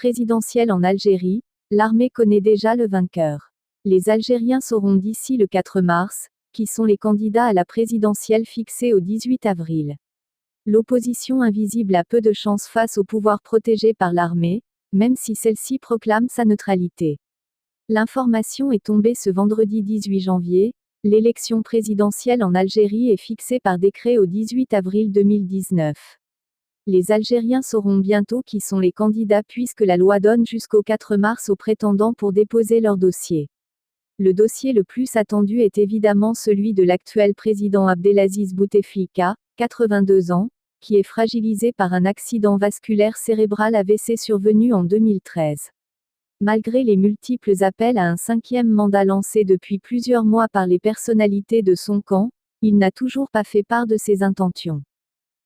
présidentielle en Algérie, l'armée connaît déjà le vainqueur. Les Algériens sauront d'ici le 4 mars, qui sont les candidats à la présidentielle fixée au 18 avril. L'opposition invisible a peu de chance face au pouvoir protégé par l'armée, même si celle-ci proclame sa neutralité. L'information est tombée ce vendredi 18 janvier, l'élection présidentielle en Algérie est fixée par décret au 18 avril 2019. Les Algériens sauront bientôt qui sont les candidats puisque la loi donne jusqu'au 4 mars aux prétendants pour déposer leur dossier. Le dossier le plus attendu est évidemment celui de l'actuel président Abdelaziz Bouteflika, 82 ans, qui est fragilisé par un accident vasculaire cérébral AVC survenu en 2013. Malgré les multiples appels à un 5e mandat lancés depuis plusieurs mois par les personnalités de son camp, il n'a toujours pas fait part de ses intentions.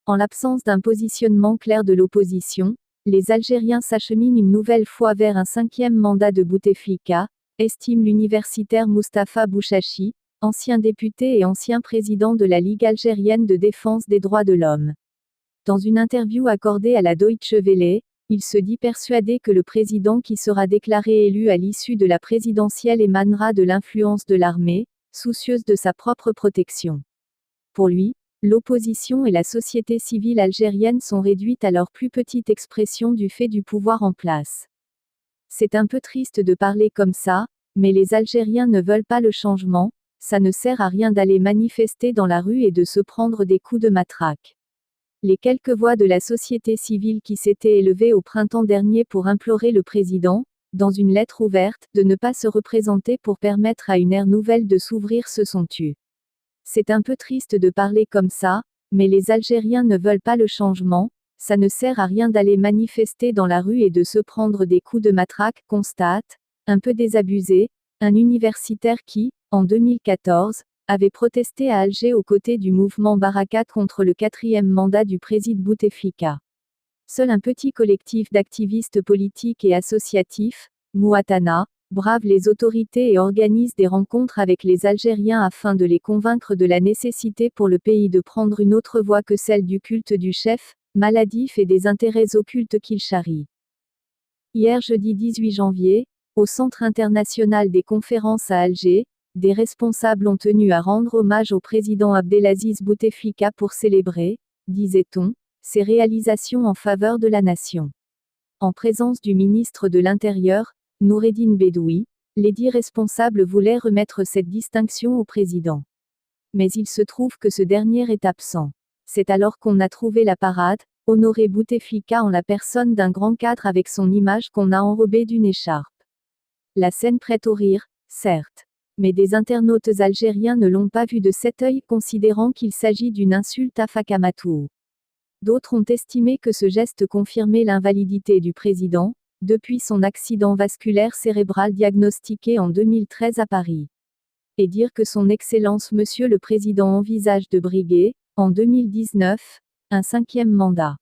En l'absence d'un positionnement clair de l'opposition, les Algériens s'acheminent une nouvelle fois vers un 5e mandat de Bouteflika, estime l'universitaire Mustapha Bouchachi, ancien député et ancien président de la Ligue algérienne de défense des droits de l'homme. Dans une interview accordée à la Deutsche Welle, il se dit persuadé que le président qui sera déclaré élu à l'issue de la présidentielle émanera de l'influence de l'armée, soucieuse de sa propre protection. Pour lui, l'opposition et la société civile algérienne sont réduites à leur plus petite expression du fait du pouvoir en place. C'est un peu triste de parler comme ça, mais les Algériens ne veulent pas le changement, ça ne sert à rien d'aller manifester dans la rue et de se prendre des coups de matraque. Les quelques voix de la société civile qui s'étaient élevées au printemps dernier pour implorer le président, dans une lettre ouverte, de ne pas se représenter pour permettre à une ère nouvelle de s'ouvrir se sont tues. C'est un peu triste de parler comme ça, mais les Algériens ne veulent pas le changement, ça ne sert à rien d'aller manifester dans la rue et de se prendre des coups de matraque, constate, un peu désabusé, un universitaire qui, en 2014, avait protesté à Alger aux côtés du mouvement Barakat contre le 4e mandat du président Bouteflika. Seul un petit collectif d'activistes politiques et associatifs, Mouatana, brave les autorités et organise des rencontres avec les Algériens afin de les convaincre de la nécessité pour le pays de prendre une autre voie que celle du culte du chef, maladif et des intérêts occultes qu'il charrie. Hier jeudi 18 janvier, au Centre international des conférences à Alger, des responsables ont tenu à rendre hommage au président Abdelaziz Bouteflika pour célébrer, disait-on, ses réalisations en faveur de la nation. En présence du ministre de l'Intérieur, Noureddine Bedoui, les 10 responsables voulaient remettre cette distinction au président. Mais il se trouve que ce dernier est absent. C'est alors qu'on a trouvé la parade, honoré Bouteflika en la personne d'un grand cadre avec son image qu'on a enrobée d'une écharpe. La scène prête au rire, certes. Mais des internautes algériens ne l'ont pas vu de cet œil considérant qu'il s'agit d'une insulte à Fakamatou. D'autres ont estimé que ce geste confirmait l'invalidité du président, depuis son accident vasculaire cérébral diagnostiqué en 2013 à Paris. Et dire que son Excellence Monsieur le Président envisage de briguer, en 2019, un 5e mandat.